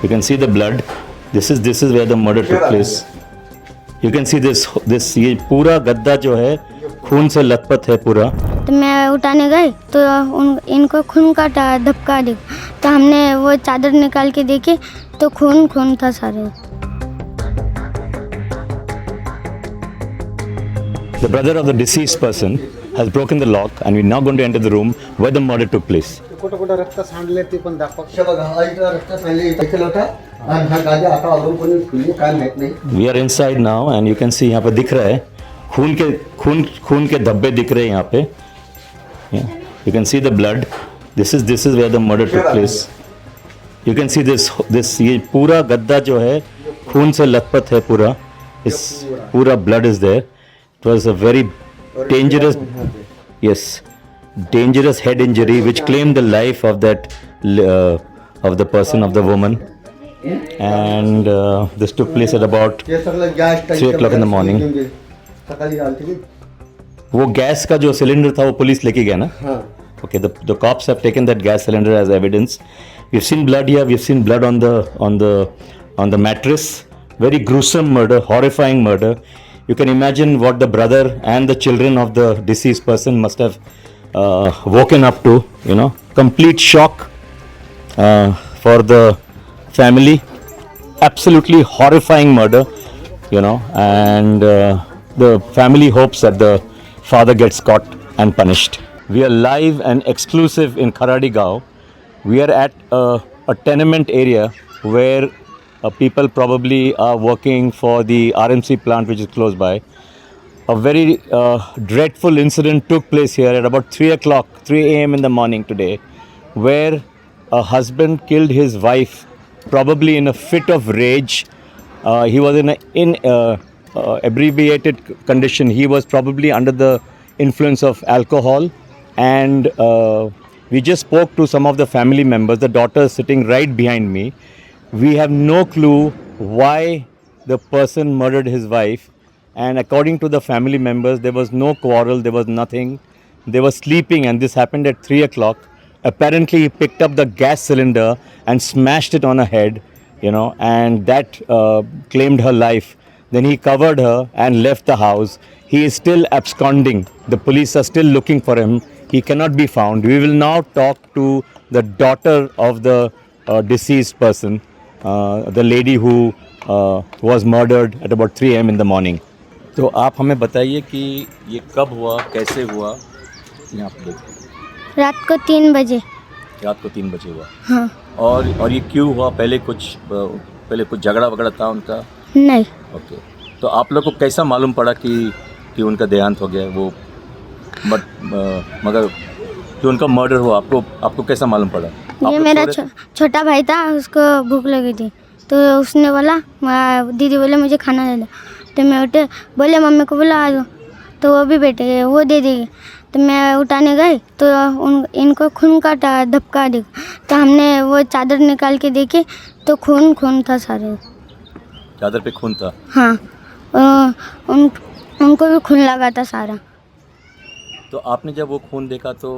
You can see the blood. This is where the murder took place. You can see this ये पूरा गद्दा जो है खून से लथपथ है पूरा. तो मैं उठाने गई तो इनको खून का धब्का दिखा, तो हमने वो चादर निकाल के देखी तो खून था सारे. The brother of the deceased person has broken the lock and we're now going to enter the room where the murder took place. कुठं रक्त सांडले ते पण दाखव. बघा आईला रक्त सांडले इथे होता आणि हा गादी आता अजून कोणी खुली काय माहित नाही. We are inside now and you can see यहाँ पे दिख रहा है खून के धब्बे दिख रहे हैं यहाँ पे. You can see the blood. This is where the murder took place. You can see this ये पूरा गद्दा जो है खून से लथपथ है पूरा. इस पूरा blood is there. It was a very dangerous head injury which claimed the life of of the person, of the woman. And this took place at about 3 o'clock in the morning. वो gas का जो cylinder था वो police लेके गया ना. Okay, the cops have taken that gas cylinder as evidence. We've seen blood here. We've seen blood on the mattress. Very gruesome murder, horrifying murder. You can imagine what the brother and the children of the deceased person must have woken up to. Complete shock for the family. Absolutely horrifying murder. And the family hopes that the father gets caught and punished. We are live and exclusive in Kharadi Gaon. We are at a tenement area where people probably are working for the RMC plant which is close by. A very dreadful incident took place here at about 3 a.m. in the morning today, where a husband killed his wife probably in a fit of rage. He was in abbreviated condition. He was probably under the influence of alcohol, and we just spoke to some of the family members. The daughter is sitting right behind me. We have no clue why the person murdered his wife, and according to the family members, there was no quarrel, there was nothing. They were sleeping and this happened at 3 o'clock. Apparently he picked up the gas cylinder and smashed it on her head, and that claimed her life. Then he covered her and left the house. He is still absconding. The police are still looking for him. He cannot be found. We will now talk to the daughter of the deceased person, the lady who was murdered at about 3 a.m. in the morning. तो आप हमें बताइए कि ये कब हुआ, कैसे हुआ? यहाँ पे देखिए. रात को 3 बजे. रात को 3 बजे हुआ. हाँ. और ये क्यों हुआ? पहले कुछ झगड़ा वगड़ा था उनका? नहीं. ओके. तो आप लोग को कैसा मालूम पड़ा कि उनका देहांत हो गया? वो मगर कि उनका मर्डर हुआ, आपको कैसा मालूम पड़ा? ये मेरा छोटा भाई था, उसको भूख लगी थी तो उसने बोला, दीदी बोले मुझे खाना दे दो. तो मैं उठे, बोले मम्मी को बोला आ दो, तो वो भी बैठे, वो दे देगी. तो मैं उठाने गई तो इनको खून का धब्का दिखा, तो हमने वो चादर निकाल के देखी तो खून था सारे. चादर पे खून था? हाँ. उनको भी खून लगा था सारा. तो आपने जब वो खून देखा तो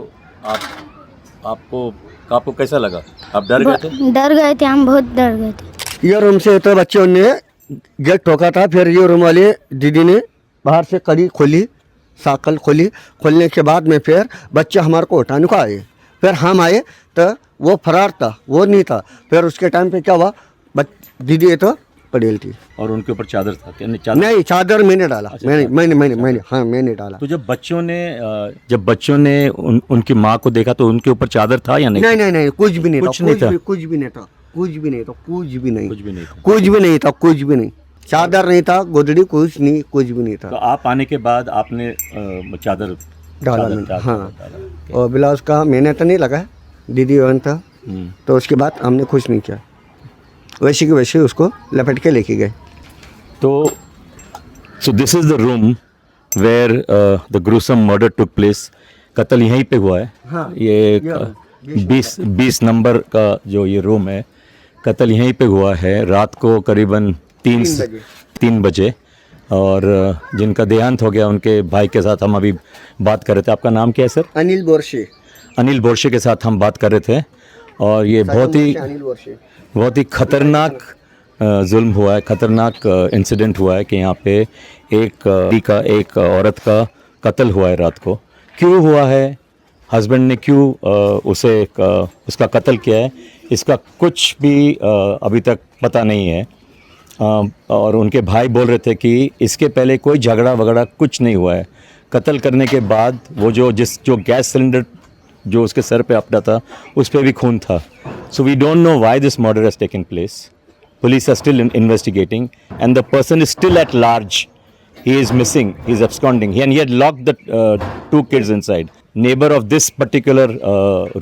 आपको कैसा लगा? आप डर गए थे? डर गए थे, हम बहुत डर गए थे. ये रूम से तो बच्चों ने गेट ठोका था, फिर ये रूम वाले दीदी ने बाहर से कड़ी खोली, साकल खोलने के बाद में फिर बच्चे हमारे को उठाने को आए. फिर हम आए तो वो फरार था, वो नहीं था. फिर उसके टाइम पे क्या हुआ, दीदी तो पड़ेल थी और उनके ऊपर चादर था क्या? नहीं, चादर मैंने डाला. अच्छा, मैंने डाला. तो जब बच्चों ने उनकी माँ को देखा तो उनके ऊपर चादर था या नहीं? नहीं, कुछ भी नहीं था. चादर नहीं था, गोदड़ी कुछ भी नहीं था. तो आप आने के बाद आपने चादर डाला? हाँ. और ब्लाउज का मैंने तो नहीं लगा, दीदी वन था. तो उसके बाद हमने कुछ नहीं किया, वैसे की वैसे उसको लपेट के लेके गए. तो this is the room where the gruesome murder took place. कत्ल यहीं पे हुआ है. हाँ, ये 20 नंबर का जो ये रूम है, कत्ल यहीं पे हुआ है रात को करीबन 3 बजे. और जिनका देहांत हो गया उनके भाई के साथ हम अभी बात कर रहे थे. आपका नाम क्या है सर? अनिल बोरशे. अनिल बोरशे के साथ हम बात कर रहे थे. और ये बहुत ही खतरनाक जुल्म हुआ है, खतरनाक इंसिडेंट हुआ है कि यहाँ पे एक औरत का कत्ल हुआ है रात को। क्यों हुआ है, हस्बैंड ने क्यों उसका कत्ल किया है, इसका कुछ भी अभी तक पता नहीं है। और उनके भाई बोल रहे थे कि इसके पहले कोई झगड़ा वगड़ा कुछ नहीं हुआ है। कत्ल करने के बाद वो जो गैस सिलेंडर जो उसके सर पे अपना था उस पर भी खून था। So we don't know why this murder has taken place. Police are still investigating, and the person is still at large. He is missing. He is absconding. And he had locked the 2 kids inside. Neighbor of this particular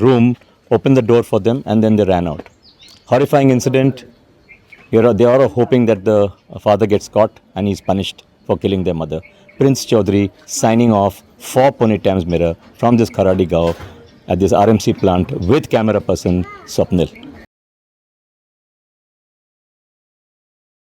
room opened the door for them, and then they ran out. Horrifying incident. They are hoping that the father gets caught and he is punished for killing their mother. Prince Chaudhary signing off for Pune Times Mirror from this Kharadi Gaon at this RMC plant with camera person Swapnil.